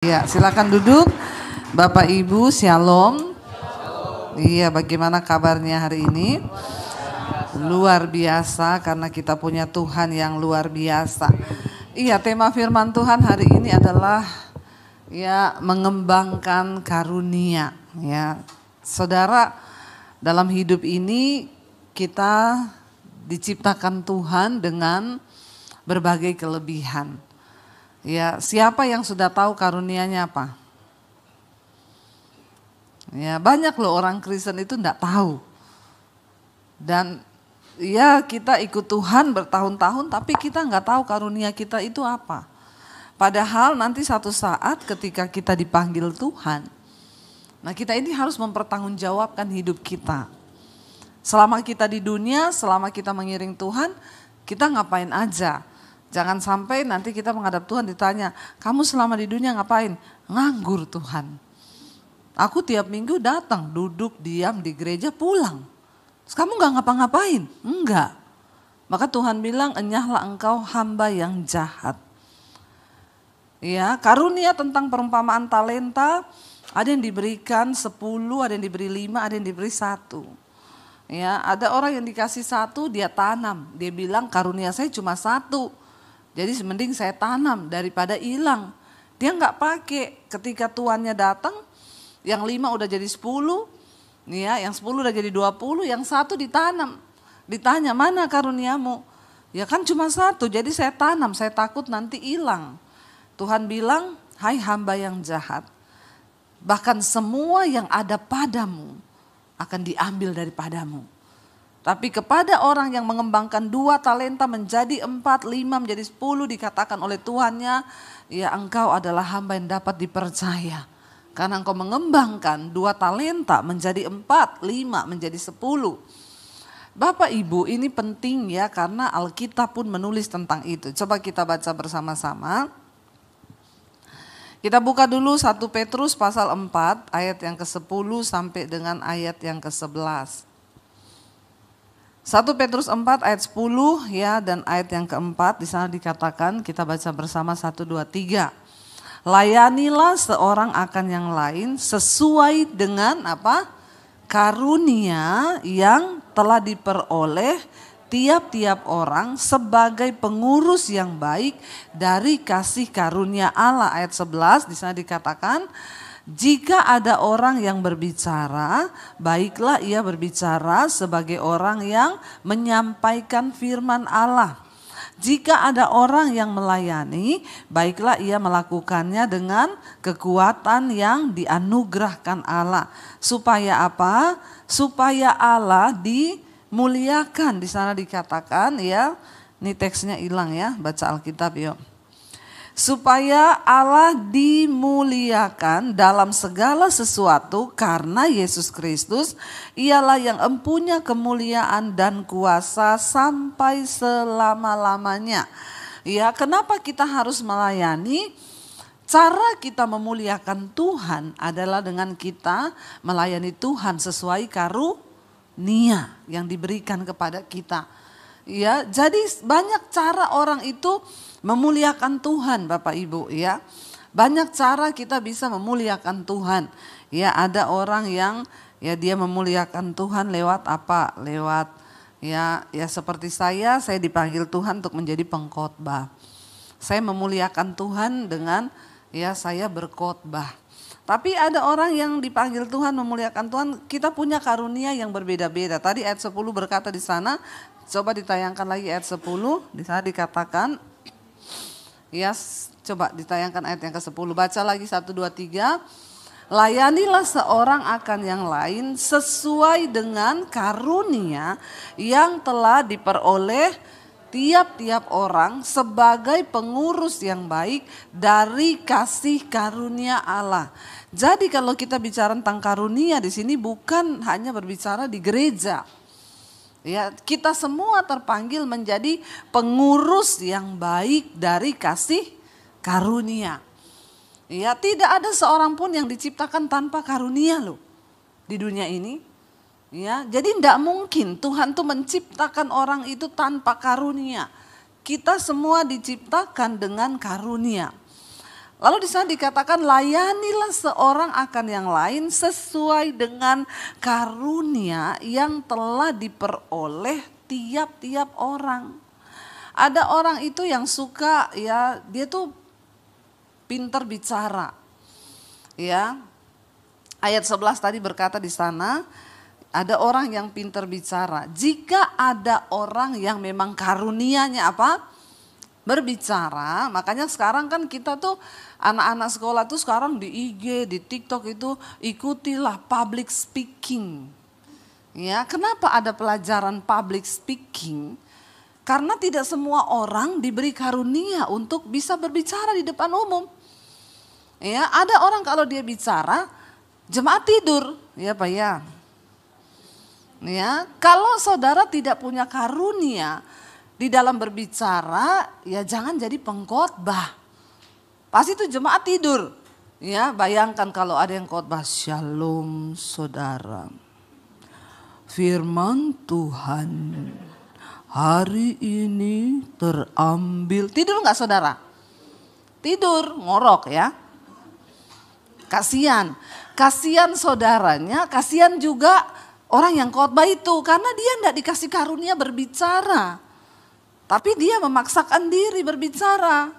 Ya, silakan duduk. Bapak Ibu, Shalom. Iya, bagaimana kabarnya hari ini? Luar biasa karena kita punya Tuhan yang luar biasa. Iya, tema firman Tuhan hari ini adalah ya mengembangkan karunia. Ya, saudara, dalam hidup ini kita diciptakan Tuhan dengan berbagai kelebihan. Ya, siapa yang sudah tahu karunianya apa? Ya, banyak loh orang Kristen itu enggak tahu. Dan ya kita ikut Tuhan bertahun-tahun tapi kita enggak tahu karunia kita itu apa. Padahal nanti satu saat ketika kita dipanggil Tuhan, nah kita ini harus mempertanggungjawabkan hidup kita. Selama kita di dunia, selama kita mengiring Tuhan, kita ngapain aja? Jangan sampai nanti kita menghadap Tuhan ditanya, kamu selama di dunia ngapain? Nganggur Tuhan. Aku tiap minggu datang, duduk, diam di gereja, pulang. Terus kamu gak ngapa-ngapain? Enggak. Maka Tuhan bilang, enyahlah engkau hamba yang jahat. Ya, karunia tentang perumpamaan talenta, ada yang diberikan 10, ada yang diberi 5, ada yang diberi 1. Ya, ada orang yang dikasih 1, dia tanam. Dia bilang karunia saya cuma 1. Jadi mending saya tanam daripada hilang. Dia nggak pakai. Ketika tuannya datang, yang 5 udah jadi 10, ya, yang 10 udah jadi 20, yang 1 ditanam. Ditanya mana karuniamu? Ya kan cuma 1, jadi saya tanam, saya takut nanti hilang. Tuhan bilang, hai hamba yang jahat, bahkan semua yang ada padamu akan diambil daripadamu. Tapi kepada orang yang mengembangkan 2 talenta menjadi 4, 5 menjadi 10 dikatakan oleh Tuhannya, ya engkau adalah hamba yang dapat dipercaya. Karena engkau mengembangkan 2 talenta menjadi 4, 5 menjadi 10. Bapak Ibu ini penting ya karena Alkitab pun menulis tentang itu. Coba kita baca bersama-sama. Kita buka dulu 1 Petrus pasal 4 ayat yang ke-10 sampai dengan ayat yang ke-11. 1 Petrus 4 ayat 10 ya dan ayat yang keempat di sana dikatakan, kita baca bersama 1, 2, 3. Layanilah seorang akan yang lain sesuai dengan apa? Karunia yang telah diperoleh tiap-tiap orang sebagai pengurus yang baik dari kasih karunia Allah. Ayat 11 di sana dikatakan, jika ada orang yang berbicara, baiklah ia berbicara sebagai orang yang menyampaikan firman Allah. Jika ada orang yang melayani, baiklah ia melakukannya dengan kekuatan yang dianugerahkan Allah. Supaya apa? Supaya Allah dimuliakan. Di sana dikatakan ya, ini teksnya hilang ya, baca Alkitab yuk. Supaya Allah dimuliakan dalam segala sesuatu karena Yesus Kristus ialah yang empunya kemuliaan dan kuasa sampai selama-lamanya. Ya, kenapa kita harus melayani? Cara kita memuliakan Tuhan adalah dengan kita melayani Tuhan sesuai karunia yang diberikan kepada kita. Ya, jadi banyak cara orang itu memuliakan Tuhan Bapak Ibu ya. Banyak cara kita bisa memuliakan Tuhan. Ya, ada orang yang ya dia memuliakan Tuhan lewat apa? Lewat ya seperti saya dipanggil Tuhan untuk menjadi pengkhotbah. Saya memuliakan Tuhan dengan ya saya berkhotbah. Tapi ada orang yang dipanggil Tuhan memuliakan Tuhan, kita punya karunia yang berbeda-beda. Tadi ayat 10 berkata di sana, coba ditayangkan lagi ayat 10, di sana dikatakan, ya coba ditayangkan ayat yang ke-10, baca lagi 1, 2, 3. Layanilah seorang akan yang lain sesuai dengan karunia yang telah diperoleh tiap-tiap orang sebagai pengurus yang baik dari kasih karunia Allah. Jadi kalau kita bicara tentang karunia di sini bukan hanya berbicara di gereja. Ya, kita semua terpanggil menjadi pengurus yang baik dari kasih karunia. Ya, tidak ada seorang pun yang diciptakan tanpa karunia loh di dunia ini. Ya, jadi tidak mungkin Tuhan tuh menciptakan orang itu tanpa karunia. Kita semua diciptakan dengan karunia. Lalu di sana dikatakan layanilah seorang akan yang lain sesuai dengan karunia yang telah diperoleh tiap-tiap orang. Ada orang itu yang suka ya, dia tuh pintar bicara. Ya. Ayat 11 tadi berkata di sana, ada orang yang pintar bicara. Jika ada orang yang memang karunianya apa? Berbicara. Makanya sekarang kan kita tuh anak-anak sekolah tuh sekarang di IG, di TikTok itu ikutilah public speaking. Ya, kenapa ada pelajaran public speaking? Karena tidak semua orang diberi karunia untuk bisa berbicara di depan umum. Ya, ada orang kalau dia bicara, jemaat tidur, ya Pak ya. Ya, kalau saudara tidak punya karunia di dalam berbicara, ya jangan jadi pengkhotbah. Pasti itu jemaat tidur. Ya, bayangkan kalau ada yang khotbah, Shalom saudara. Firman Tuhan hari ini terambil. Tidur enggak saudara? Tidur, ngorok ya. Kasihan saudaranya, kasihan juga orang yang khotbah itu. Karena dia enggak dikasih karunia berbicara. Tapi dia memaksakan diri berbicara.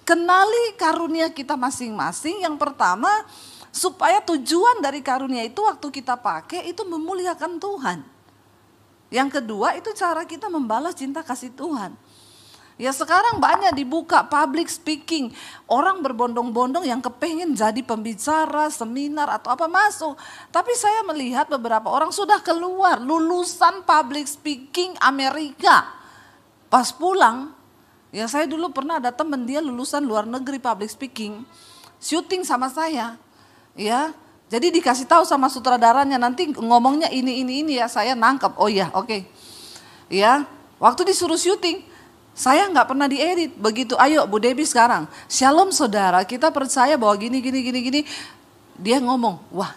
Kenali karunia kita masing-masing. Yang pertama, supaya tujuan dari karunia itu waktu kita pakai itu memuliakan Tuhan. Yang kedua itu cara kita membalas cinta kasih Tuhan. Ya sekarang banyak dibuka public speaking. Orang berbondong-bondong yang kepengen jadi pembicara, seminar atau apa masuk. Tapi saya melihat beberapa orang sudah keluar lulusan public speaking Amerika. Pas pulang, ya saya dulu pernah ada temen dia lulusan luar negeri public speaking. Syuting sama saya. Ya, jadi dikasih tahu sama sutradaranya nanti ngomongnya ini ya, saya nangkep. Oh iya, oke. Ya, waktu disuruh syuting, saya nggak pernah diedit. Begitu, ayo Bu Debbie sekarang, Shalom saudara, kita percaya bahwa gini. Dia ngomong, wah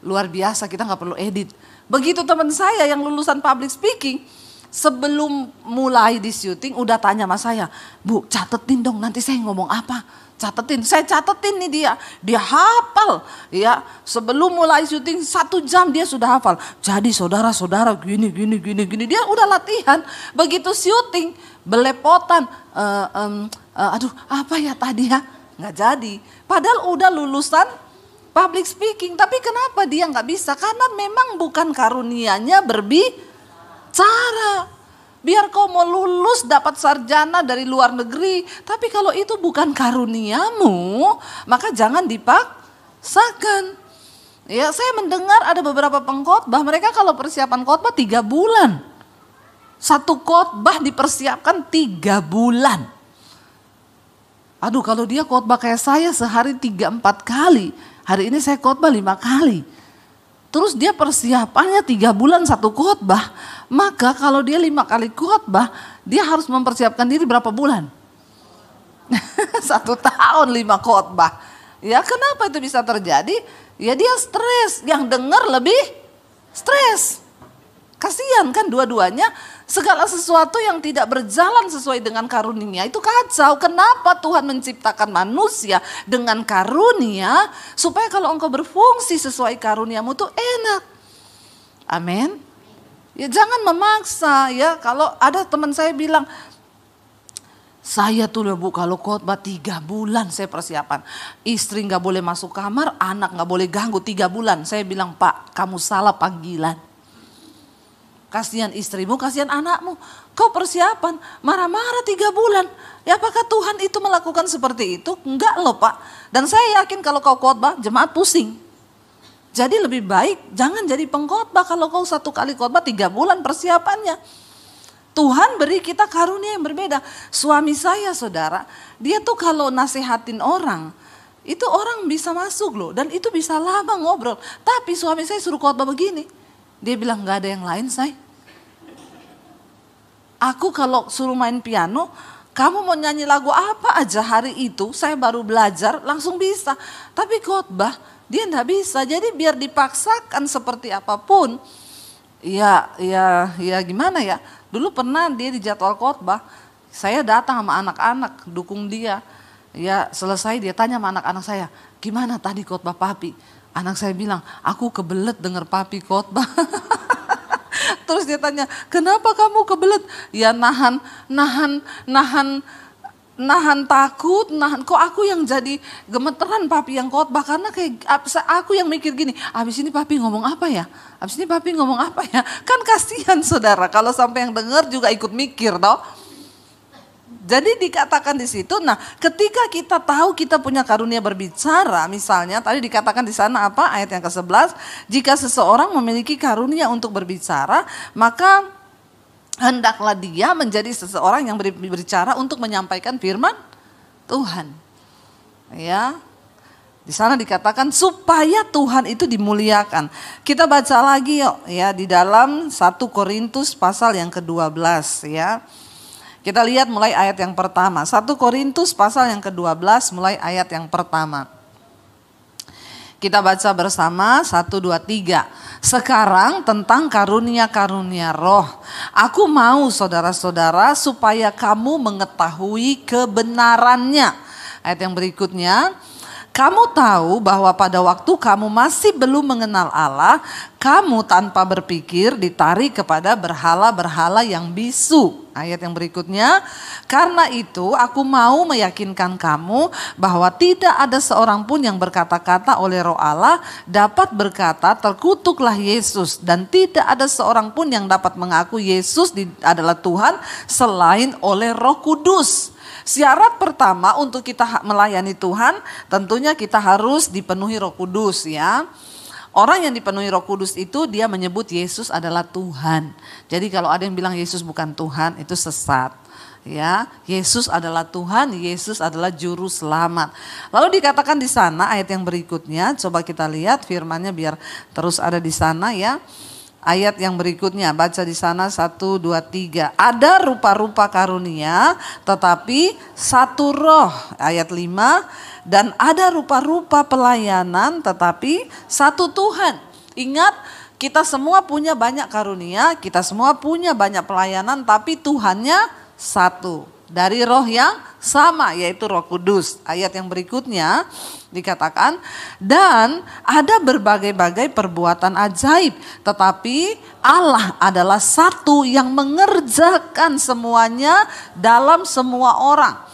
luar biasa, kita nggak perlu edit. Begitu teman saya yang lulusan public speaking, sebelum mulai di syuting udah tanya sama saya, Bu catetin dong nanti saya ngomong apa. Catetin, saya catetin nih dia hafal ya, sebelum mulai syuting 1 jam dia sudah hafal. Jadi saudara-saudara gini, dia udah latihan. Begitu syuting belepotan, aduh apa ya tadi ya, nggak jadi. Padahal udah lulusan public speaking, tapi kenapa dia nggak bisa? Karena memang bukan karunianya berbicara. Biar kau mau lulus dapat sarjana dari luar negeri, tapi kalau itu bukan karuniamu, maka jangan dipaksakan. Ya, saya mendengar ada beberapa pengkhotbah, mereka kalau persiapan khotbah 3 bulan. Satu khotbah dipersiapkan 3 bulan. Aduh, kalau dia khotbah kayak saya sehari 3-4 kali, hari ini saya khotbah 5 kali. Terus dia persiapannya 3 bulan satu khotbah, maka kalau dia 5 kali khotbah, dia harus mempersiapkan diri berapa bulan? 1 tahun 5 khotbah. Ya kenapa itu bisa terjadi? Ya dia stres, yang dengar lebih stres. Kasihan kan dua-duanya, segala sesuatu yang tidak berjalan sesuai dengan karunia itu kacau. Kenapa Tuhan menciptakan manusia dengan karunia supaya kalau engkau berfungsi sesuai karuniamu tuh enak. Amin. Ya jangan memaksa ya. Kalau ada teman saya bilang, saya tuh Bu kalau khotbah 3 bulan saya persiapan. Istri gak boleh masuk kamar, anak gak boleh ganggu 3 bulan. Saya bilang, Pak kamu salah panggilan. Kasihan istrimu, kasihan anakmu. Kau persiapan, marah-marah 3 bulan. Ya apakah Tuhan itu melakukan seperti itu? Enggak loh Pak. Dan saya yakin kalau kau khotbah, jemaat pusing. Jadi lebih baik jangan jadi pengkhotbah kalau kau 1 kali khotbah 3 bulan persiapannya. Tuhan beri kita karunia yang berbeda. Suami saya saudara, dia tuh kalau nasihatin orang, itu orang bisa masuk loh. Dan itu bisa lama ngobrol. Tapi suami saya suruh khotbah begini. Dia bilang gak ada yang lain say. Aku kalau suruh main piano, kamu mau nyanyi lagu apa aja hari itu, saya baru belajar langsung bisa. Tapi khotbah dia enggak bisa. Jadi biar dipaksakan seperti apapun, ya gimana ya. Dulu pernah dia di jadwal khotbah, saya datang sama anak-anak dukung dia. Ya selesai dia tanya sama anak-anak saya, gimana tadi khotbah papi? Anak saya bilang, aku kebelet dengar papi khotbah. Terus dia tanya, kenapa kamu kebelet? Ya nahan takut, kok aku yang jadi gemeteran papi yang khotbah, karena kayak aku yang mikir gini, abis ini papi ngomong apa ya? Abis ini papi ngomong apa ya? Kan kasihan saudara kalau sampai yang dengar juga ikut mikir toh. Jadi dikatakan di situ, nah ketika kita tahu kita punya karunia berbicara, misalnya tadi dikatakan di sana apa ayat yang ke-11, jika seseorang memiliki karunia untuk berbicara, maka hendaklah dia menjadi seseorang yang berbicara untuk menyampaikan firman Tuhan. Ya. Di sana dikatakan supaya Tuhan itu dimuliakan. Kita baca lagi yuk ya di dalam 1 Korintus pasal yang ke-12 ya. Kita lihat mulai ayat yang pertama. 1 Korintus pasal yang ke-12 mulai ayat yang pertama. Kita baca bersama 1, 2, 3. Sekarang tentang karunia-karunia roh. Aku mau saudara-saudara supaya kamu mengetahui kebenarannya. Ayat yang berikutnya. Kamu tahu bahwa pada waktu kamu masih belum mengenal Allah, kamu tanpa berpikir ditarik kepada berhala-berhala yang bisu. Ayat yang berikutnya, karena itu aku mau meyakinkan kamu bahwa tidak ada seorang pun yang berkata-kata oleh Roh Allah dapat berkata terkutuklah Yesus, dan tidak ada seorang pun yang dapat mengaku Yesus adalah Tuhan selain oleh Roh Kudus. Syarat pertama untuk kita melayani Tuhan, tentunya kita harus dipenuhi Roh Kudus ya. Orang yang dipenuhi Roh Kudus itu dia menyebut Yesus adalah Tuhan. Jadi kalau ada yang bilang Yesus bukan Tuhan, itu sesat. Ya, Yesus adalah Tuhan, Yesus adalah juru selamat. Lalu dikatakan di sana ayat yang berikutnya, coba kita lihat firman-Nya biar terus ada di sana ya. Ayat yang berikutnya, baca di sana 1, 2, 3. Ada rupa-rupa karunia tetapi satu roh. Ayat 5. Dan ada rupa-rupa pelayanan tetapi satu Tuhan. Ingat, kita semua punya banyak karunia, kita semua punya banyak pelayanan, tapi Tuhannya satu. Dari roh yang sama, yaitu Roh Kudus. Ayat yang berikutnya dikatakan, dan ada berbagai-bagai perbuatan ajaib, tetapi Allah adalah satu yang mengerjakan semuanya dalam semua orang.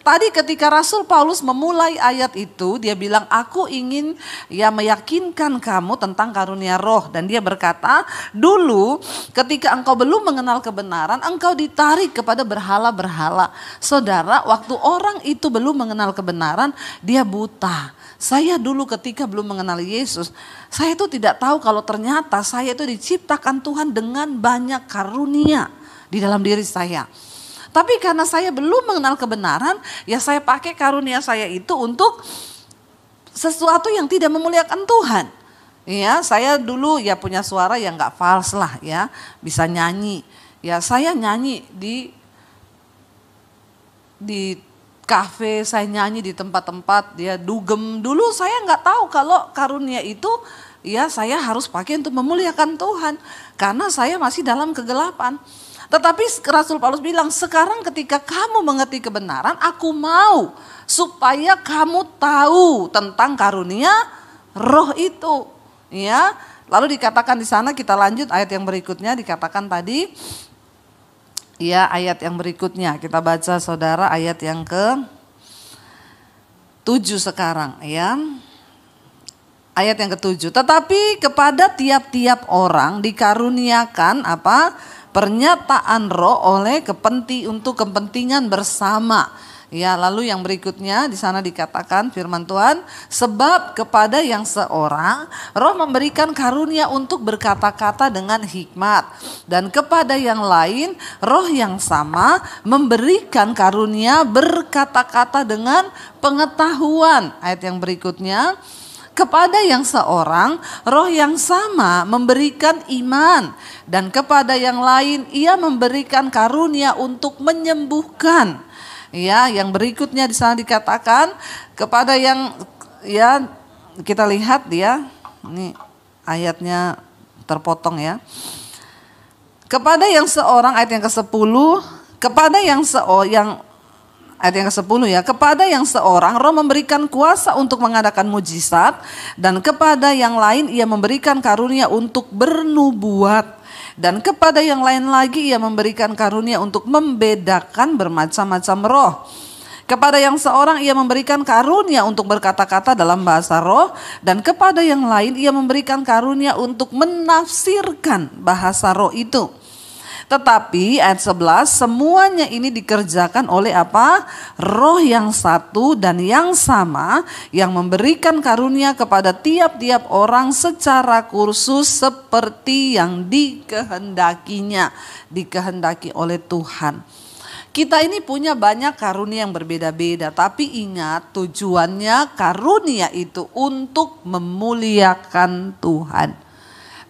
Tadi ketika Rasul Paulus memulai ayat itu, dia bilang, aku ingin ya meyakinkan kamu tentang karunia roh. Dan dia berkata, dulu ketika engkau belum mengenal kebenaran, engkau ditarik kepada berhala-berhala. Saudara, waktu orang itu belum mengenal kebenaran, dia buta. Saya dulu ketika belum mengenal Yesus, saya itu tidak tahu kalau ternyata saya itu diciptakan Tuhan dengan banyak karunia di dalam diri saya. Tapi karena saya belum mengenal kebenaran, ya saya pakai karunia saya itu untuk sesuatu yang tidak memuliakan Tuhan. Ya, saya dulu ya punya suara yang nggak fals lah ya, bisa nyanyi. Ya saya nyanyi di kafe, saya nyanyi di tempat-tempat dia dugem. Dulu saya nggak tahu kalau karunia itu ya saya harus pakai untuk memuliakan Tuhan, karena saya masih dalam kegelapan. Tetapi Rasul Paulus bilang, sekarang ketika kamu mengerti kebenaran, aku mau supaya kamu tahu tentang karunia roh itu. Ya, lalu dikatakan di sana, kita lanjut ayat yang berikutnya, dikatakan tadi, ya ayat yang berikutnya, kita baca saudara ayat yang ke-7 sekarang ya. Ayat yang ke-7, tetapi kepada tiap-tiap orang dikaruniakan apa? Pernyataan roh untuk kepentingan bersama. Ya, lalu yang berikutnya di sana dikatakan firman Tuhan, sebab kepada yang seorang roh memberikan karunia untuk berkata-kata dengan hikmat, dan kepada yang lain roh yang sama memberikan karunia berkata-kata dengan pengetahuan. Ayat yang berikutnya, kepada yang seorang roh yang sama memberikan iman, dan kepada yang lain ia memberikan karunia untuk menyembuhkan. Ya, yang berikutnya di sana dikatakan kepada yang ya kita lihat dia ini ayatnya terpotong ya. Kepada yang seorang ayat yang ke-10, kepada yang Ayat yang ke-10 ya. Kepada yang seorang Roh memberikan kuasa untuk mengadakan mujizat, dan kepada yang lain Ia memberikan karunia untuk bernubuat, dan kepada yang lain lagi Ia memberikan karunia untuk membedakan bermacam-macam roh. Kepada yang seorang Ia memberikan karunia untuk berkata-kata dalam bahasa roh, dan kepada yang lain Ia memberikan karunia untuk menafsirkan bahasa roh itu. Tetapi ayat 11, semuanya ini dikerjakan oleh apa? Roh yang satu dan yang sama, yang memberikan karunia kepada tiap-tiap orang secara kursus seperti yang dikehendakinya, dikehendaki oleh Tuhan. Kita ini punya banyak karunia yang berbeda-beda, tapi ingat tujuannya karunia itu untuk memuliakan Tuhan.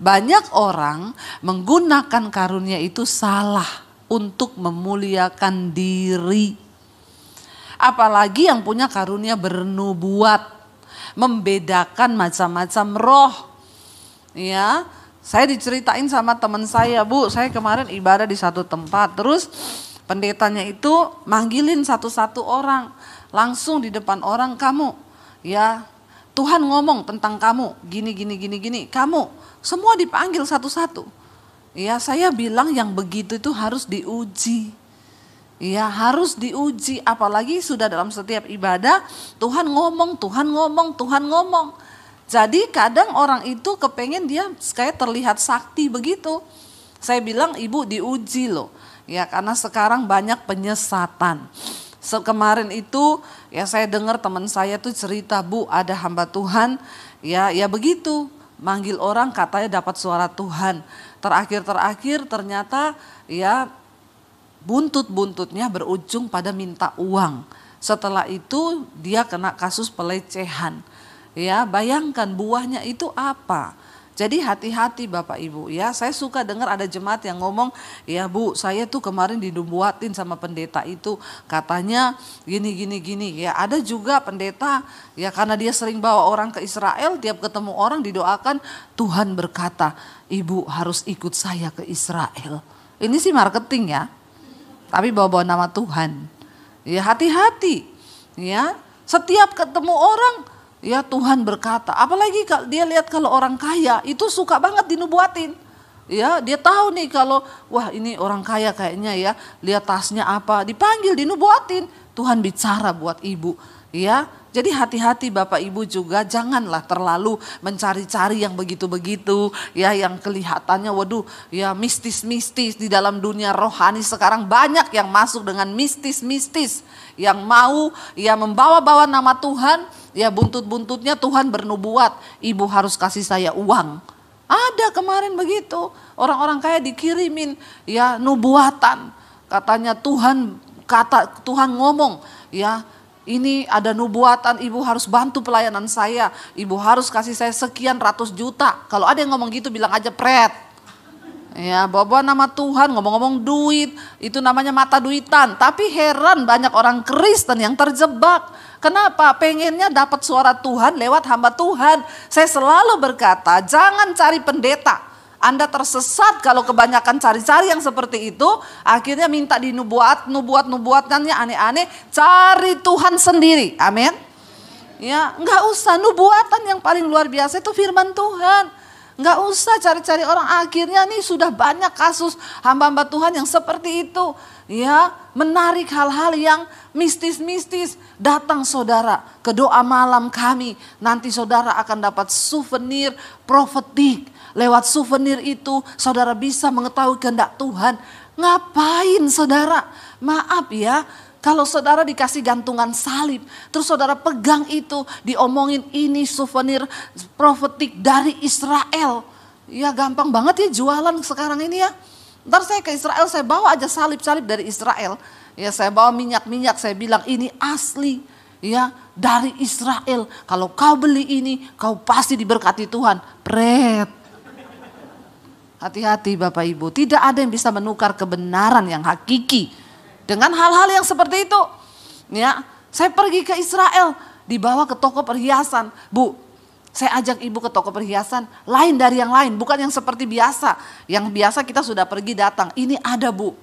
Banyak orang menggunakan karunia itu salah untuk memuliakan diri. Apalagi yang punya karunia bernubuat, membedakan macam-macam roh. Ya, saya diceritain sama teman saya, Bu, saya kemarin ibadah di satu tempat, terus pendetanya itu manggilin satu-satu orang, langsung di depan orang, kamu, ya Tuhan ngomong tentang kamu, gini, kamu, semua dipanggil satu-satu. Ya, saya bilang yang begitu itu harus diuji. Ya, harus diuji, apalagi sudah dalam setiap ibadah, Tuhan ngomong. Jadi kadang orang itu kepengen dia kayak terlihat sakti begitu. Saya bilang, Ibu diuji loh. Ya, karena sekarang banyak penyesatan. Kemarin itu ya saya dengar teman saya tuh cerita, Bu, ada hamba Tuhan ya begitu, manggil orang katanya dapat suara Tuhan. Terakhir ternyata ya buntut-buntutnya berujung pada minta uang. Setelah itu dia kena kasus pelecehan. Ya, bayangkan buahnya itu apa? Jadi hati-hati Bapak Ibu ya. Saya suka dengar ada jemaat yang ngomong, ya Bu, saya tuh kemarin dinubuatin sama pendeta itu, katanya gini. Ya, ada juga pendeta ya, karena dia sering bawa orang ke Israel, tiap ketemu orang didoakan, Tuhan berkata, Ibu harus ikut saya ke Israel. Ini sih marketing ya, tapi bawa-bawa nama Tuhan. Ya, hati-hati ya. Setiap ketemu orang, ya Tuhan berkata, apalagi kalau dia lihat kalau orang kaya itu suka banget dinubuatin. Ya, dia tahu nih kalau wah ini orang kaya kayaknya ya, lihat tasnya apa, dipanggil dinubuatin. Tuhan bicara buat ibu. Ya, jadi hati-hati Bapak Ibu juga, janganlah terlalu mencari-cari yang begitu-begitu ya, yang kelihatannya waduh ya mistis-mistis. Di dalam dunia rohani sekarang banyak yang masuk dengan mistis-mistis, yang mau ya membawa-bawa nama Tuhan, ya buntut-buntutnya Tuhan bernubuat, Ibu harus kasih saya uang. Ada kemarin begitu, orang-orang kaya dikirimin ya nubuatan, katanya Tuhan ngomong ya, ini ada nubuatan, Ibu harus bantu pelayanan saya, Ibu harus kasih saya sekian ratus juta. Kalau ada yang ngomong gitu bilang aja pret. Ya, bawa-bawa nama Tuhan, ngomong-ngomong duit, itu namanya mata duitan. Tapi heran banyak orang Kristen yang terjebak. Kenapa? Pengennya dapat suara Tuhan lewat hamba Tuhan. Saya selalu berkata, jangan cari pendeta. Anda tersesat kalau kebanyakan cari-cari yang seperti itu, akhirnya minta nubuatannya aneh-aneh, cari Tuhan sendiri. Amin. Ya, enggak usah, nubuatan yang paling luar biasa itu firman Tuhan. Enggak usah cari-cari orang, akhirnya nih sudah banyak kasus hamba-hamba Tuhan yang seperti itu. Ya, menarik hal-hal yang mistis-mistis. Datang saudara ke doa malam kami, nanti saudara akan dapat souvenir profetik. Lewat souvenir itu saudara bisa mengetahui kehendak Tuhan. Ngapain saudara? Maaf ya, kalau saudara dikasih gantungan salib, terus saudara pegang itu, diomongin ini souvenir profetik dari Israel. Ya gampang banget ya jualan sekarang ini ya. Ntar saya ke Israel, saya bawa aja salib-salib dari Israel. Ya saya bawa minyak-minyak, saya bilang ini asli ya dari Israel. Kalau kau beli ini, kau pasti diberkati Tuhan. Pret. Hati-hati Bapak Ibu, tidak ada yang bisa menukar kebenaran yang hakiki dengan hal-hal yang seperti itu. Ya, saya pergi ke Israel, dibawa ke toko perhiasan. Bu, saya ajak ibu ke toko perhiasan, lain dari yang lain, bukan yang seperti biasa. Yang biasa kita sudah pergi datang, ini ada Bu.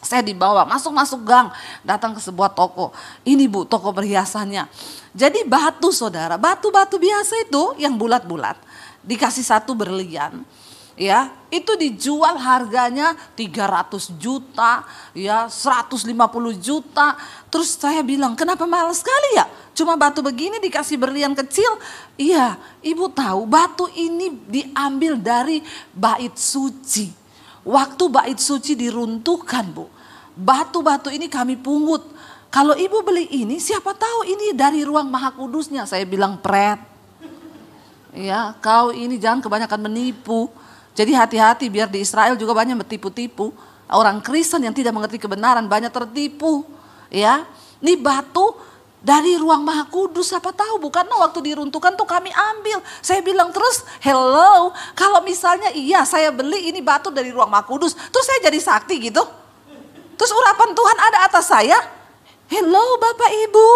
Saya dibawa masuk gang, datang ke sebuah toko. Ini Bu, toko perhiasannya. Jadi batu saudara, batu-batu biasa itu yang bulat-bulat. Dikasih satu berlian. Ya, itu dijual harganya 300 juta, ya 150 juta. Terus saya bilang, kenapa mahal sekali ya? Cuma batu begini dikasih berlian kecil. Iya, Ibu tahu batu ini diambil dari bait suci. Waktu bait suci diruntuhkan Bu, batu-batu ini kami pungut. Kalau Ibu beli ini, siapa tahu ini dari ruang maha kudusnya. Saya bilang, Pret, ya kau ini jangan kebanyakan menipu. Jadi hati-hati, biar di Israel juga banyak menipu-tipu. Orang Kristen yang tidak mengerti kebenaran banyak tertipu. Ya, ini batu dari ruang maha kudus, siapa tahu bukan waktu diruntuhkan tuh kami ambil. Saya bilang terus, hello, kalau misalnya iya saya beli ini batu dari ruang maha kudus, terus saya jadi sakti gitu. Terus urapan Tuhan ada atas saya. Hello Bapak Ibu.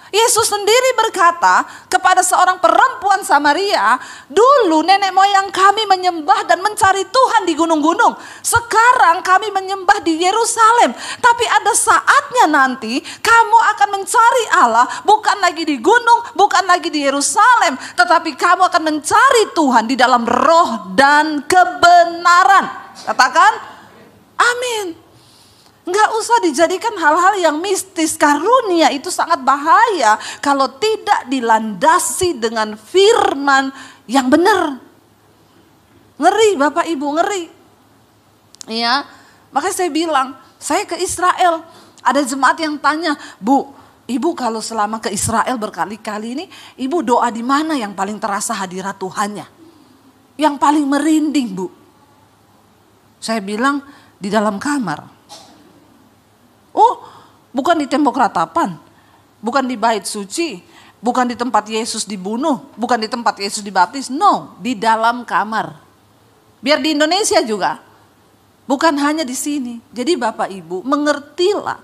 Yesus sendiri berkata kepada seorang perempuan Samaria, dulu nenek moyang kami menyembah dan mencari Tuhan di gunung-gunung. Sekarang kami menyembah di Yerusalem. Tapi ada saatnya nanti kamu akan mencari Allah bukan lagi di gunung, bukan lagi di Yerusalem. Tetapi kamu akan mencari Tuhan di dalam roh dan kebenaran. Katakan, amin. Enggak usah dijadikan hal-hal yang mistis. Karunia itu sangat bahaya kalau tidak dilandasi dengan firman yang benar. Ngeri Bapak Ibu, ngeri. Ya, makanya saya bilang, saya ke Israel. Ada jemaat yang tanya, Bu, Ibu kalau selama ke Israel berkali-kali ini, Ibu doa di mana yang paling terasa hadirat Tuhannya? Yang paling merinding Bu. Saya bilang, di dalam kamar. Oh, bukan di tembok ratapan, bukan di bait suci, bukan di tempat Yesus dibunuh, bukan di tempat Yesus dibaptis. No, di dalam kamar. Biar di Indonesia juga, bukan hanya di sini. Jadi Bapak Ibu mengertilah.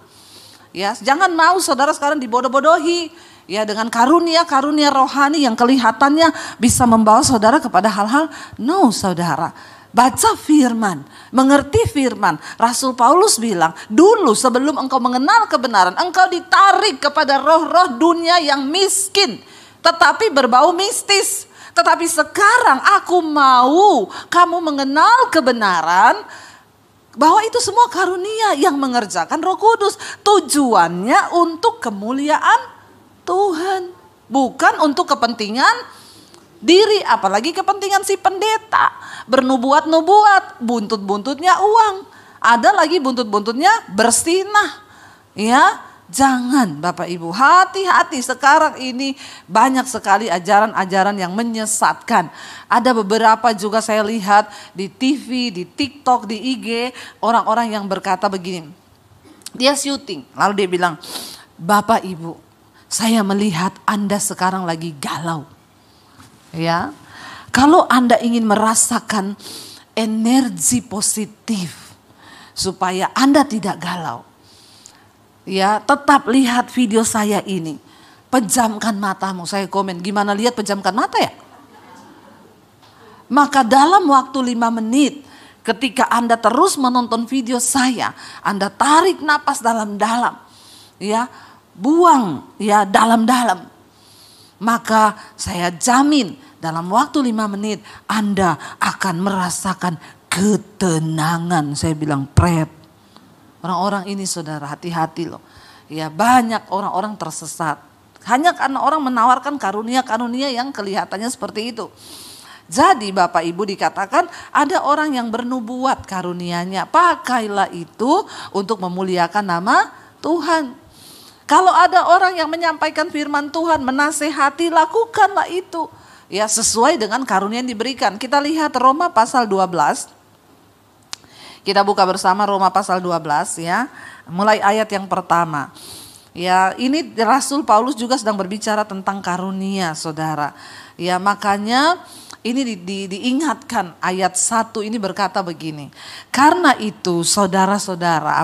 Ya, jangan mau saudara sekarang dibodoh-bodohi. Ya, dengan karunia-karunia rohani yang kelihatannya bisa membawa saudara kepada hal-hal. No saudara. Baca firman, mengerti firman. Rasul Paulus bilang, dulu sebelum engkau mengenal kebenaran, engkau ditarik kepada roh-roh dunia yang miskin, tetapi berbau mistis. Tetapi sekarang aku mau kamu mengenal kebenaran, bahwa itu semua karunia yang mengerjakan Roh Kudus. Tujuannya untuk kemuliaan Tuhan, bukan untuk kepentingan diri, apalagi kepentingan si pendeta. Bernubuat-nubuat, buntut-buntutnya uang. Ada lagi buntut-buntutnya bersinah. Ya, jangan Bapak Ibu, hati-hati sekarang ini banyak sekali ajaran-ajaran yang menyesatkan. Ada beberapa juga saya lihat di TV, di TikTok, di IG, orang-orang yang berkata begini. Dia syuting, lalu dia bilang, Bapak Ibu, saya melihat Anda sekarang lagi galau. Ya, kalau Anda ingin merasakan energi positif supaya Anda tidak galau, ya tetap lihat video saya ini. Pejamkan matamu. Saya komen, gimana lihat pejamkan mata ya? Maka dalam waktu 5 menit ketika Anda terus menonton video saya, Anda tarik napas dalam-dalam, ya buang ya dalam-dalam. Maka saya jamin dalam waktu 5 menit Anda akan merasakan ketenangan. Saya bilang, Pret, orang-orang ini saudara hati-hati loh. Ya banyak orang-orang tersesat. Hanya karena orang menawarkan karunia-karunia yang kelihatannya seperti itu. Jadi Bapak Ibu dikatakan ada orang yang bernubuat karunianya. Pakailah itu untuk memuliakan nama Tuhan. Kalau ada orang yang menyampaikan firman Tuhan, menasehati, lakukanlah itu. Ya sesuai dengan karunia yang diberikan. Kita lihat Roma pasal 12. Kita buka bersama Roma pasal 12 ya. Mulai ayat yang pertama. Ya ini Rasul Paulus juga sedang berbicara tentang karunia saudara. Ya makanya ini diingatkan ayat 1 ini berkata begini. Karena itu saudara-saudara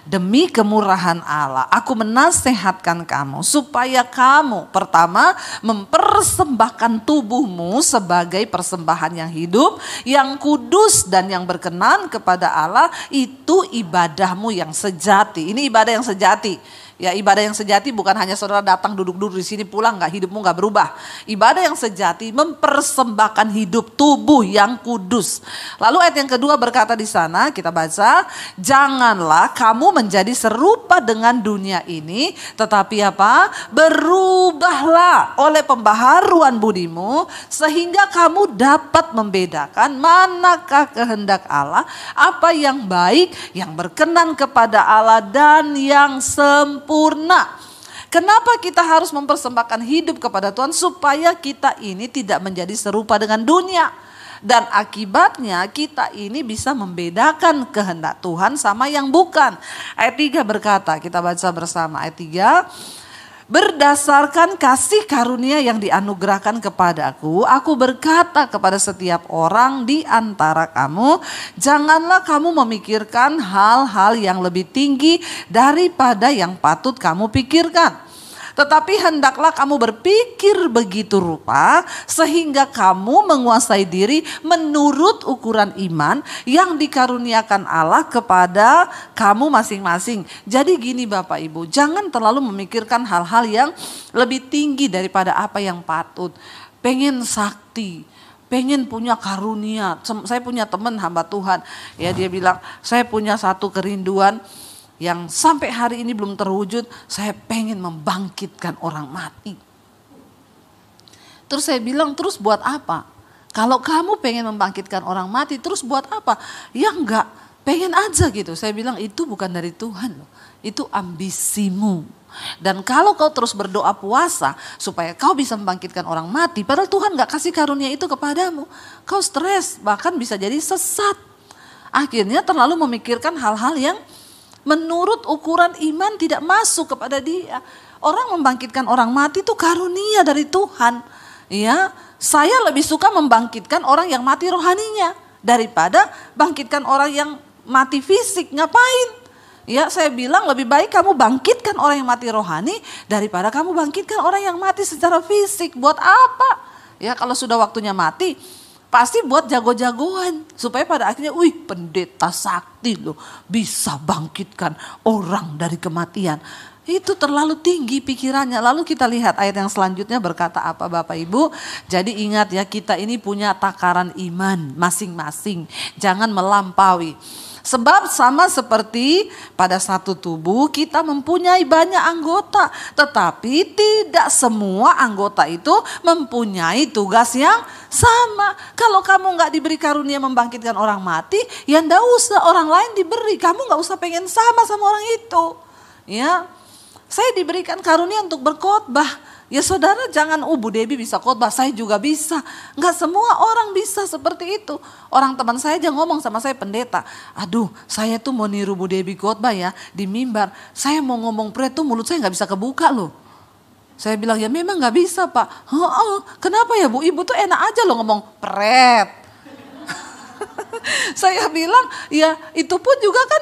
demi kemurahan Allah aku menasehatkan kamu supaya kamu pertama mempersembahkan tubuhmu sebagai persembahan yang hidup, yang kudus dan yang berkenan kepada Allah, itu ibadahmu yang sejati. Ini ibadah yang sejati. Ya, ibadah yang sejati bukan hanya saudara datang duduk-duduk di sini pulang hidupmu nggak berubah. Ibadah yang sejati mempersembahkan hidup tubuh yang kudus. Lalu ayat yang kedua berkata di sana, kita baca, janganlah kamu menjadi serupa dengan dunia ini, tetapi berubahlah oleh pembaharuan budimu sehingga kamu dapat membedakan manakah kehendak Allah, apa yang baik, yang berkenan kepada Allah dan yang sempurna. Kenapa kita harus mempersembahkan hidup kepada Tuhan? Supaya kita ini tidak menjadi serupa dengan dunia. Dan akibatnya kita ini bisa membedakan kehendak Tuhan sama yang bukan. Ayat 3 berkata, kita baca bersama ayat 3. Berdasarkan kasih karunia yang dianugerahkan kepadaku, aku berkata kepada setiap orang di antara kamu, janganlah kamu memikirkan hal-hal yang lebih tinggi daripada yang patut kamu pikirkan. Tetapi hendaklah kamu berpikir begitu rupa sehingga kamu menguasai diri menurut ukuran iman yang dikaruniakan Allah kepada kamu masing-masing. Jadi gini Bapak Ibu, jangan terlalu memikirkan hal-hal yang lebih tinggi daripada apa yang patut. Pengen sakti, pengen punya karunia. Saya punya teman hamba Tuhan, ya dia bilang, saya punya satu kerinduan yang sampai hari ini belum terwujud, saya pengen membangkitkan orang mati. Terus saya bilang, terus buat apa? Kalau kamu pengen membangkitkan orang mati, terus buat apa? Ya enggak, pengen aja gitu. Saya bilang itu bukan dari Tuhan loh, itu ambisimu. Dan kalau kau terus berdoa puasa supaya kau bisa membangkitkan orang mati, padahal Tuhan enggak kasih karunia itu kepadamu, kau stres, bahkan bisa jadi sesat. Akhirnya terlalu memikirkan hal-hal yang menurut ukuran iman tidak masuk kepada dia. Orang membangkitkan orang mati itu karunia dari Tuhan. Ya, saya lebih suka membangkitkan orang yang mati rohaninya daripada bangkitkan orang yang mati fisik. Ngapain? Ya, saya bilang lebih baik kamu bangkitkan orang yang mati rohani daripada kamu bangkitkan orang yang mati secara fisik. Buat apa? Ya, kalau sudah waktunya mati, pasti buat jago-jagoan supaya pada akhirnya, pendeta sakti loh bisa bangkitkan orang dari kematian. Itu terlalu tinggi pikirannya. Lalu kita lihat ayat yang selanjutnya berkata apa Bapak Ibu? Jadi ingat ya, kita ini punya takaran iman masing-masing. Jangan melampaui. Sebab sama seperti pada satu tubuh kita mempunyai banyak anggota, tetapi tidak semua anggota itu mempunyai tugas yang sama. Kalau kamu nggak diberi karunia membangkitkan orang mati, ya ndak usah orang lain diberi. Kamu nggak usah pengen sama orang itu. Ya, saya diberikan karunia untuk berkhotbah. Ya saudara jangan, Bu Debbie bisa khotbah, saya juga bisa. Enggak semua orang bisa seperti itu. Orang teman saya aja ngomong sama saya, pendeta, aduh saya tuh mau niru Bu Debbie khotbah ya di mimbar. Saya mau ngomong pret tuh mulut saya gak bisa kebuka loh. Saya bilang ya memang gak bisa Pak. Kenapa ya Bu? Ibu tuh enak aja loh ngomong pret. Saya bilang ya itu pun juga kan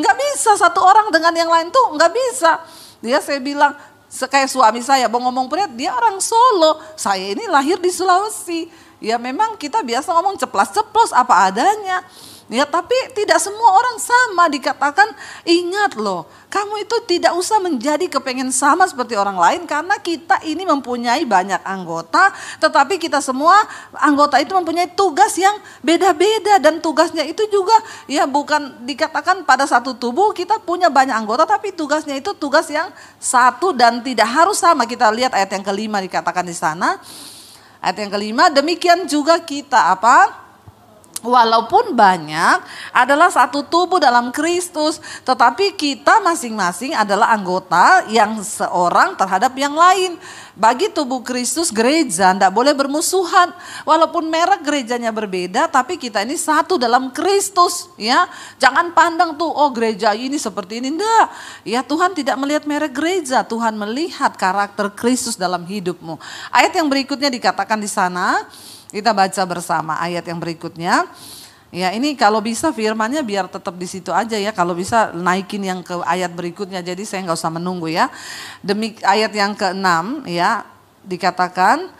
gak bisa, satu orang dengan yang lain tuh gak bisa. Dia saya bilang, kayak suami saya mau ngomong pret, dia orang Solo, saya ini lahir di Sulawesi. Ya memang kita biasa ngomong ceplas-ceplos apa adanya. Ya tapi tidak semua orang sama. Dikatakan ingat loh, kamu itu tidak usah menjadi kepengen sama seperti orang lain, karena kita ini mempunyai banyak anggota, tetapi kita semua anggota itu mempunyai tugas yang beda-beda. Dan tugasnya itu juga ya bukan dikatakan pada satu tubuh kita punya banyak anggota, tapi tugasnya itu tugas yang satu dan tidak harus sama. Kita lihat ayat yang kelima dikatakan di sana. Ayat yang kelima, demikian juga kita walaupun banyak adalah satu tubuh dalam Kristus, tetapi kita masing-masing adalah anggota yang seorang terhadap yang lain. Bagi tubuh Kristus gereja tidak boleh bermusuhan. Walaupun merek gerejanya berbeda, tapi kita ini satu dalam Kristus. Ya, jangan pandang tuh, gereja ini seperti ini. Enggak. Ya Tuhan tidak melihat merek gereja, Tuhan melihat karakter Kristus dalam hidupmu. Ayat yang berikutnya dikatakan di sana. Kita baca bersama ayat yang berikutnya. Ya, ini kalau bisa firmannya biar tetap di situ aja ya. Kalau bisa naikin yang ke ayat berikutnya. Jadi saya nggak usah menunggu ya. Demi ayat yang ke-6 ya dikatakan,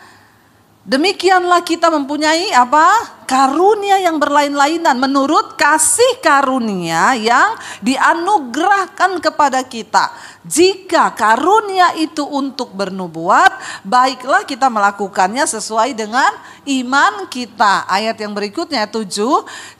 demikianlah kita mempunyai apa? Karunia yang berlain-lainan menurut kasih karunia yang dianugerahkan kepada kita. Jika karunia itu untuk bernubuat, baiklah kita melakukannya sesuai dengan iman kita. Ayat yang berikutnya 7,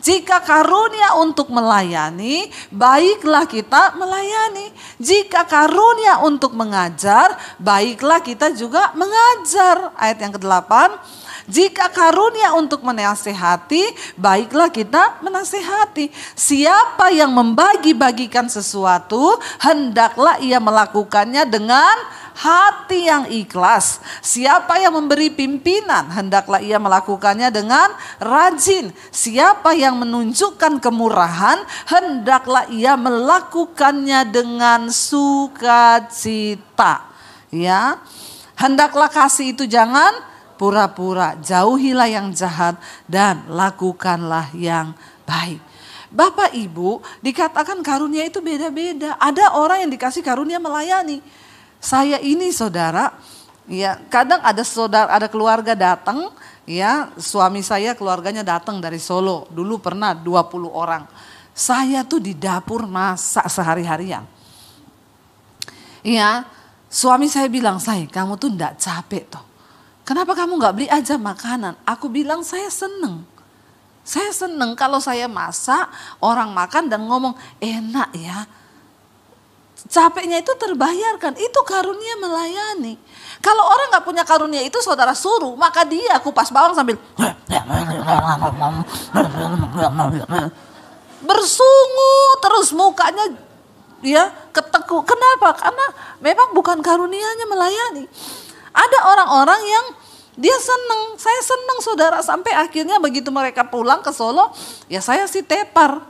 jika karunia untuk melayani, baiklah kita melayani. Jika karunia untuk mengajar, baiklah kita juga mengajar. Ayat yang ke-8, jika karunia untuk menasehati, baiklah kita menasehati. Siapa yang membagi-bagikan sesuatu, hendaklah ia melakukannya dengan hati yang ikhlas. Siapa yang memberi pimpinan, hendaklah ia melakukannya dengan rajin. Siapa yang menunjukkan kemurahan, hendaklah ia melakukannya dengan sukacita. Ya, hendaklah kasih itu jangan pura-pura, jauhilah yang jahat dan lakukanlah yang baik. Bapak Ibu, dikatakan karunia itu beda-beda. Ada orang yang dikasih karunia melayani. Saya ini saudara, ya kadang ada keluarga datang, ya suami saya keluarganya datang dari Solo. Dulu pernah 20 orang. Saya tuh di dapur masak sehari-harian. Ya, suami saya bilang, "Say, kamu tuh enggak capek toh. Kenapa kamu gak beli aja makanan?" Aku bilang saya seneng. Saya seneng kalau saya masak, orang makan dan ngomong enak ya. Capeknya itu terbayarkan, itu karunia melayani. Kalau orang gak punya karunia itu saudara suruh, maka dia kupas bawang sambil bersungut terus mukanya ya ketekuk. Kenapa? Karena memang bukan karunianya melayani. Ada orang-orang yang dia seneng, saya seneng saudara, sampai akhirnya begitu mereka pulang ke Solo, ya saya sih teler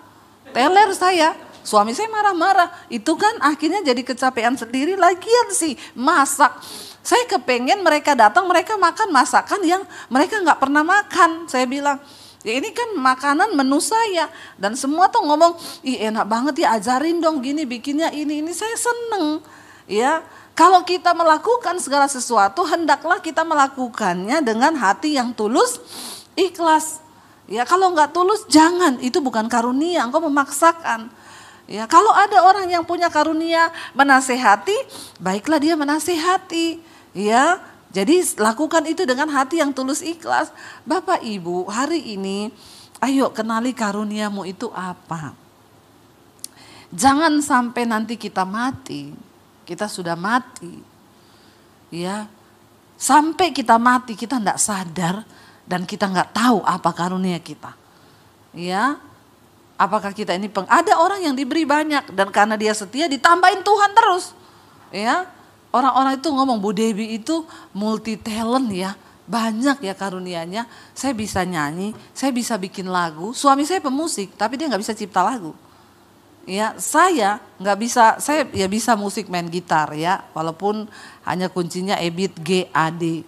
saya. Suami saya marah-marah, itu kan akhirnya jadi kecapean sendiri, lagian sih masak. Saya kepengen mereka datang, mereka makan masakan yang mereka gak pernah makan. Saya bilang, ya ini kan makanan menu saya. Dan semua tuh ngomong, ih enak banget ya, ajarin dong gini, bikinnya ini saya seneng. Ya. Kalau kita melakukan segala sesuatu, hendaklah kita melakukannya dengan hati yang tulus, ikhlas. Ya, kalau nggak tulus, jangan. Itu bukan karunia, engkau memaksakan. Ya, kalau ada orang yang punya karunia menasehati, baiklah dia menasehati. Ya, jadi lakukan itu dengan hati yang tulus, ikhlas. Bapak Ibu, hari ini, ayo kenali karuniamu itu apa. Jangan sampai nanti kita mati. Kita sudah mati, ya sampai kita mati kita tidak sadar dan kita nggak tahu apa karunia kita, ya apakah kita ini ada orang yang diberi banyak dan karena dia setia ditambahin Tuhan terus, ya orang-orang itu ngomong Bu Dewi itu multi talent ya, banyak ya karunianya. Saya bisa nyanyi, saya bisa bikin lagu. Suami saya pemusik tapi dia nggak bisa cipta lagu. Ya, saya nggak bisa, saya ya bisa musik main gitar ya, walaupun hanya kuncinya E beat G A D.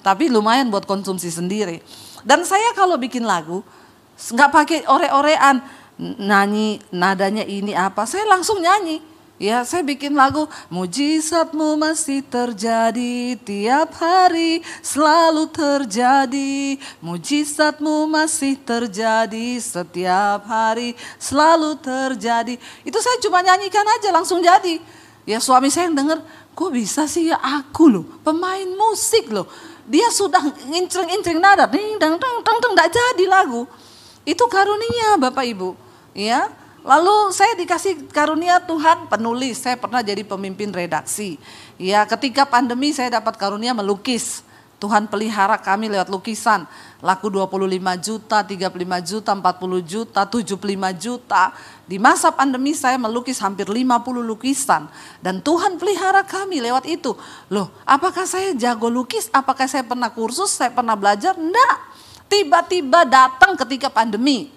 Tapi lumayan buat konsumsi sendiri. Dan saya kalau bikin lagu nggak pakai ore-orean, nyanyi nadanya ini apa, saya langsung nyanyi. Ya, saya bikin lagu, mujizatmu masih terjadi tiap hari, selalu terjadi. Mujizatmu masih terjadi setiap hari, selalu terjadi. Itu saya cuma nyanyikan aja langsung jadi. Ya suami saya yang denger, kok bisa sih ya aku loh, pemain musik loh. Dia sudah ngincring-ngincring nada, ding dang dang dang dang, enggak jadi lagu. Itu karunia Bapak Ibu, ya. Lalu saya dikasih karunia Tuhan penulis, saya pernah jadi pemimpin redaksi. Ya ketika pandemi saya dapat karunia melukis. Tuhan pelihara kami lewat lukisan. Laku 25 juta, 35 juta, 40 juta, 75 juta. Di masa pandemi saya melukis hampir 50 lukisan. Dan Tuhan pelihara kami lewat itu. Loh, apakah saya jago lukis? Apakah saya pernah kursus? Saya pernah belajar? Enggak. Tiba-tiba datang ketika pandemi.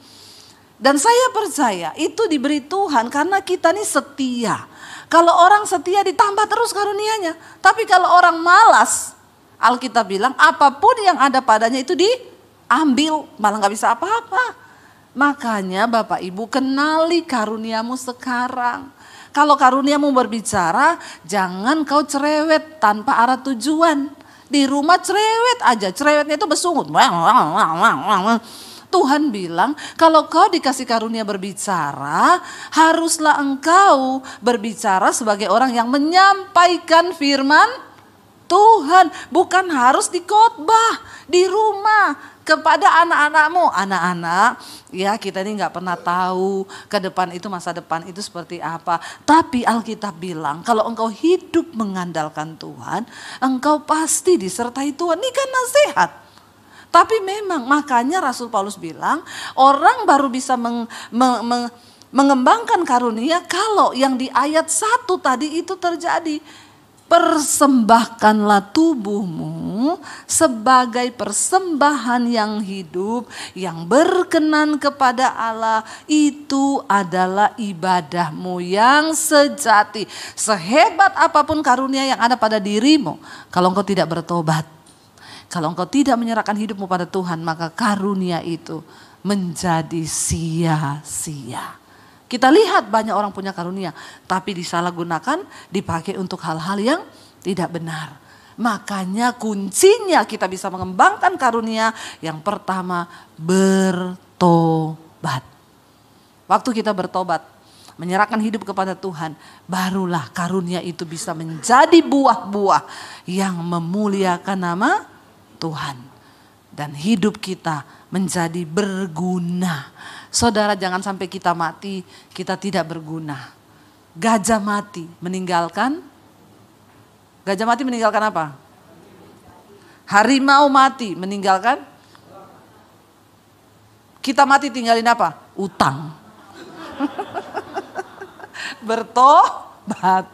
Dan saya percaya itu diberi Tuhan karena kita nih setia. Kalau orang setia ditambah terus karunianya. Tapi kalau orang malas, Alkitab bilang apapun yang ada padanya itu diambil, malah gak bisa apa-apa. Makanya Bapak Ibu kenali karuniamu sekarang. Kalau karuniamu berbicara, jangan kau cerewet tanpa arah tujuan. Di rumah cerewet aja, cerewetnya itu bersungut. Tuhan bilang kalau kau dikasih karunia berbicara, haruslah engkau berbicara sebagai orang yang menyampaikan firman Tuhan, bukan harus di khotbah, di rumah kepada anak-anakmu. Anak-anak, ya kita ini nggak pernah tahu ke depan itu, masa depan itu seperti apa. Tapi Alkitab bilang kalau engkau hidup mengandalkan Tuhan, engkau pasti disertai Tuhan. Ini kan nasihat. Tapi memang makanya Rasul Paulus bilang orang baru bisa mengembangkan karunia kalau yang di ayat 1 tadi itu terjadi. Persembahkanlah tubuhmu sebagai persembahan yang hidup, yang berkenan kepada Allah. Itu adalah ibadahmu yang sejati. Sehebat apapun karunia yang ada pada dirimu, kalau engkau tidak bertobat, kalau engkau tidak menyerahkan hidupmu pada Tuhan, maka karunia itu menjadi sia-sia. Kita lihat banyak orang punya karunia, tapi disalahgunakan, dipakai untuk hal-hal yang tidak benar. Makanya kuncinya kita bisa mengembangkan karunia, yang pertama bertobat. Waktu kita bertobat, menyerahkan hidup kepada Tuhan, barulah karunia itu bisa menjadi buah-buah yang memuliakan nama Tuhan. Dan hidup kita menjadi berguna. Saudara, jangan sampai kita mati, kita tidak berguna. Gajah mati meninggalkan apa? Harimau mati meninggalkan? Kita mati tinggalin apa? Utang. Bertobat.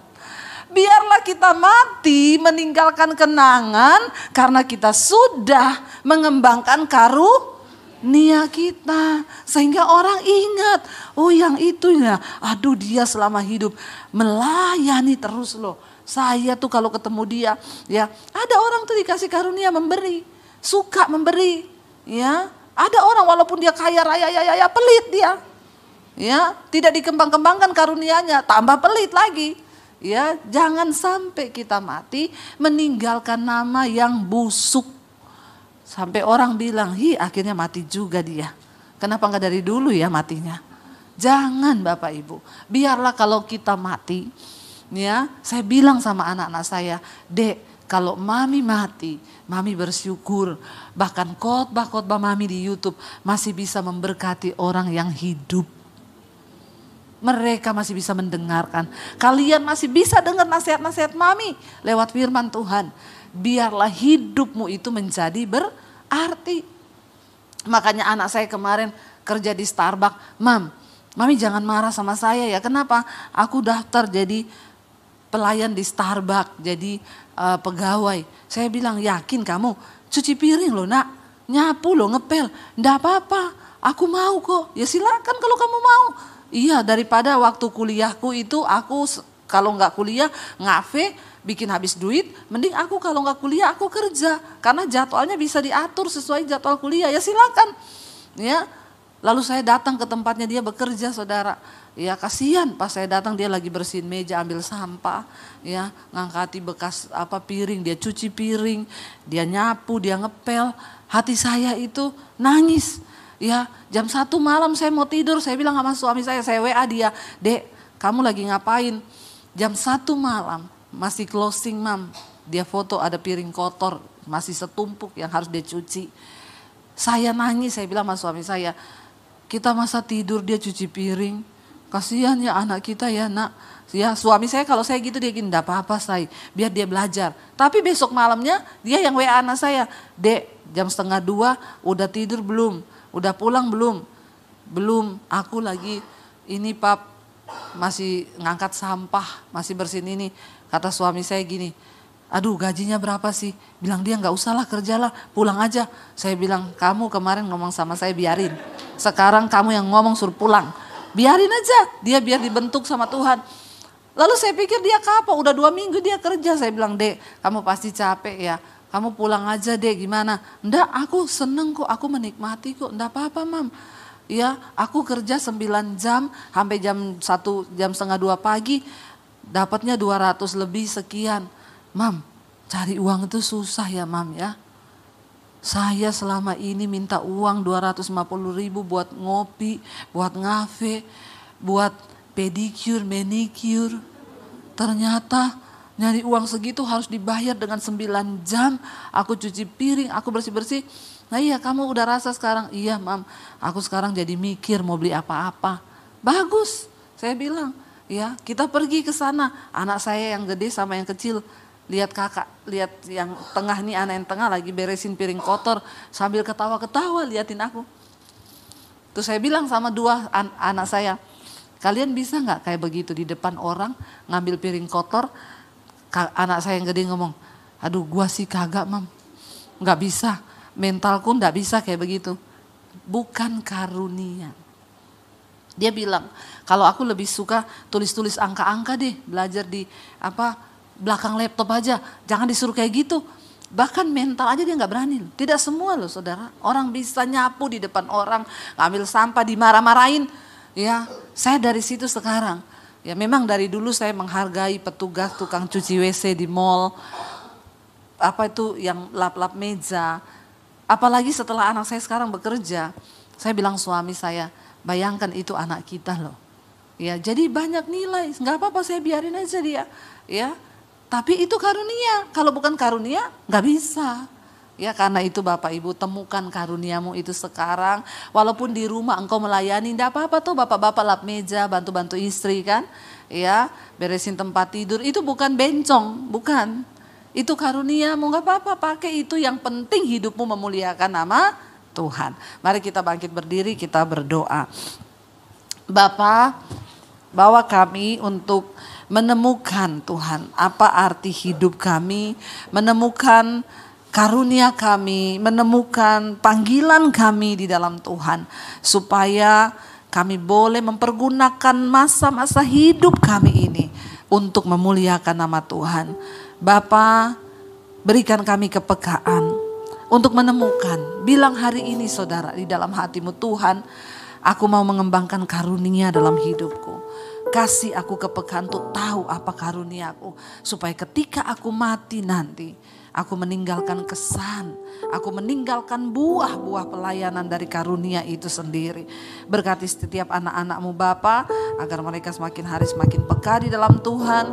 Biarlah kita mati meninggalkan kenangan karena kita sudah mengembangkan karunia kita. Sehingga orang ingat, oh yang itu ya, aduh dia selama hidup melayani terus loh. Saya tuh kalau ketemu dia, ya ada orang tuh dikasih karunia memberi, suka memberi. Ya, ada orang walaupun dia kaya raya pelit dia. Ya, tidak dikembang-kembangkan karunianya, tambah pelit lagi. Ya, jangan sampai kita mati meninggalkan nama yang busuk. Sampai orang bilang, akhirnya mati juga dia. Kenapa enggak dari dulu ya matinya? Jangan Bapak Ibu. Biarlah kalau kita mati, ya, saya bilang sama anak-anak saya, Dek, kalau mami mati, mami bersyukur. Bahkan khotbah-khotbah mami di YouTube masih bisa memberkati orang yang hidup. Mereka masih bisa mendengarkan. Kalian masih bisa dengar nasihat-nasihat mami lewat firman Tuhan. Biarlah hidupmu itu menjadi berarti. Makanya anak saya kemarin kerja di Starbucks. Mami jangan marah sama saya ya. Kenapa? Aku daftar jadi pelayan di Starbucks. Jadi pegawai. Saya bilang, yakin kamu cuci piring loh nak. Nyapu loh, ngepel. Nggak apa-apa. Aku mau kok. Ya silakan kalau kamu mau. Iya, daripada waktu kuliahku itu aku kalau nggak kuliah ngafe bikin habis duit, mending aku kalau nggak kuliah aku kerja karena jadwalnya bisa diatur sesuai jadwal kuliah. Ya silakan. Ya. Lalu saya datang ke tempatnya dia bekerja, saudara. Ya kasihan pas saya datang dia lagi bersihin meja, ambil sampah, ya ngangkati bekas piring, dia cuci piring, dia nyapu, dia ngepel. Hati saya itu nangis. Ya, jam 1 malam saya mau tidur, saya bilang sama suami saya WA dia, Dek, kamu lagi ngapain? Jam 1 malam, masih closing mam, dia foto ada piring kotor, masih setumpuk yang harus dia cuci. Saya nangis, saya bilang sama suami saya, kita masa tidur dia cuci piring, kasihan ya anak kita ya nak. Ya suami saya kalau saya gitu dia gini, enggak apa-apa say, biar dia belajar. Tapi besok malamnya dia yang WA anak saya, Dek, jam 1:30 udah tidur belum? Udah pulang belum? Belum, aku lagi ini pap masih ngangkat sampah, masih bersihin ini. Kata suami saya gini, aduh gajinya berapa sih? Bilang dia nggak usah lah kerjalah, pulang aja. Saya bilang kamu kemarin ngomong sama saya biarin. Sekarang kamu yang ngomong suruh pulang. Biarin aja, dia biar dibentuk sama Tuhan. Lalu saya pikir dia kapok, udah 2 minggu dia kerja. Saya bilang, Dek kamu pasti capek ya. kamu pulang aja deh gimana. Enggak, aku seneng kok, aku menikmati kok, enggak apa-apa Mam. Ya, aku kerja 9 jam sampai jam 1, jam setengah 2 pagi, dapatnya 200 lebih sekian. Mam, cari uang itu susah ya Mam ya. Saya selama ini minta uang 250.000 buat ngopi, buat ngafe, buat pedicure, manicure. Ternyata nyari uang segitu harus dibayar dengan 9 jam. Aku cuci piring, aku bersih-bersih. Nah iya, kamu udah rasa sekarang? Iya Mam, aku sekarang jadi mikir mau beli apa-apa. Bagus, saya bilang. Ya, kita pergi ke sana. Anak saya yang gede sama yang kecil, lihat kakak, lihat yang tengah nih, anak yang tengah lagi beresin piring kotor sambil ketawa-ketawa liatin aku. Terus saya bilang sama dua anak saya, kalian bisa nggak kayak begitu di depan orang ngambil piring kotor? Anak saya yang gede ngomong, aduh gua sih kagak Mam, nggak bisa, mentalku nggak bisa kayak begitu. Bukan karunia. Dia bilang, kalau aku lebih suka tulis-tulis angka-angka deh, belajar di belakang laptop aja, jangan disuruh kayak gitu. Bahkan mental aja dia nggak berani. Tidak semua loh saudara, orang bisa nyapu di depan orang, ngambil sampah dimarah-marahin. Ya, saya dari situ sekarang. Ya memang dari dulu saya menghargai petugas tukang cuci WC di mall, yang lap-lap meja. Apalagi setelah anak saya sekarang bekerja, saya bilang suami saya, bayangkan itu anak kita loh. Ya, jadi banyak nilai, nggak apa-apa saya biarin aja dia. Ya, tapi itu karunia. Kalau bukan karunia, nggak bisa. Ya, karena itu Bapak Ibu temukan karuniamu itu sekarang. Walaupun di rumah engkau melayani, nggak apa-apa tuh bapak-bapak lap meja, bantu-bantu istri kan. Ya, beresin tempat tidur, itu bukan bencong, bukan. Itu karuniamu, nggak apa-apa, pakai itu, yang penting hidupmu memuliakan nama Tuhan. Mari kita bangkit berdiri, kita berdoa. Bapa, bawa kami untuk menemukan Tuhan, apa arti hidup kami, menemukan karunia kami, menemukan panggilan kami di dalam Tuhan. Supaya kami boleh mempergunakan masa-masa hidup kami ini untuk memuliakan nama Tuhan. Bapa, berikan kami kepekaan untuk menemukan. Bilang hari ini saudara di dalam hatimu, Tuhan, aku mau mengembangkan karunia dalam hidupku. Kasih aku kepekaan untuk tahu apa karuniaku. Supaya ketika aku mati nanti, aku meninggalkan kesan, aku meninggalkan buah-buah pelayanan dari karunia itu sendiri. Berkati setiap anak-anak-Mu Bapa, agar mereka semakin hari semakin peka di dalam Tuhan,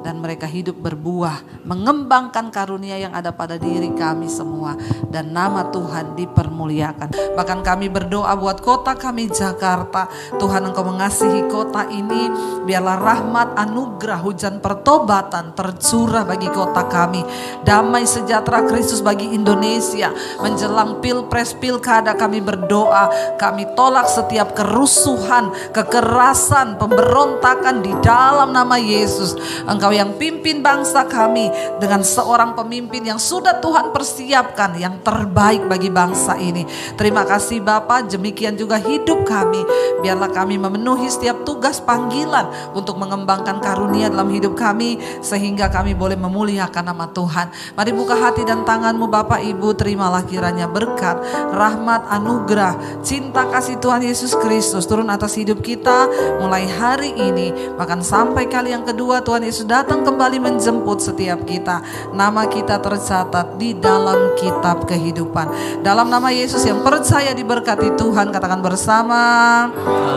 dan mereka hidup berbuah, mengembangkan karunia yang ada pada diri kami semua, dan nama Tuhan dipermuliakan. Bahkan kami berdoa buat kota kami Jakarta, Tuhan Engkau mengasihi kota ini, biarlah rahmat, anugerah, hujan pertobatan tercurah bagi kota kami, damai sejahtera Kristus bagi Indonesia. Menjelang pilpres pilkada kami berdoa, kami tolak setiap kerusuhan, kekerasan, pemberontakan di dalam nama Yesus. Engkau yang pimpin bangsa kami dengan seorang pemimpin yang sudah Tuhan persiapkan yang terbaik bagi bangsa ini. Terima kasih Bapa, demikian juga hidup kami. Biarlah kami memenuhi setiap tugas panggilan untuk mengembangkan karunia dalam hidup kami, sehingga kami boleh memuliakan nama Tuhan. Mari buka hati dan tanganmu Bapak Ibu, terimalah kiranya berkat, rahmat, anugerah, cinta kasih Tuhan Yesus Kristus turun atas hidup kita mulai hari ini, bahkan sampai kali yang kedua Tuhan Yesus datang kembali menjemput setiap kita. Nama kita tercatat di dalam kitab kehidupan. Dalam nama Yesus yang percaya diberkati Tuhan, katakan bersama,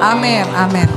amin, amin.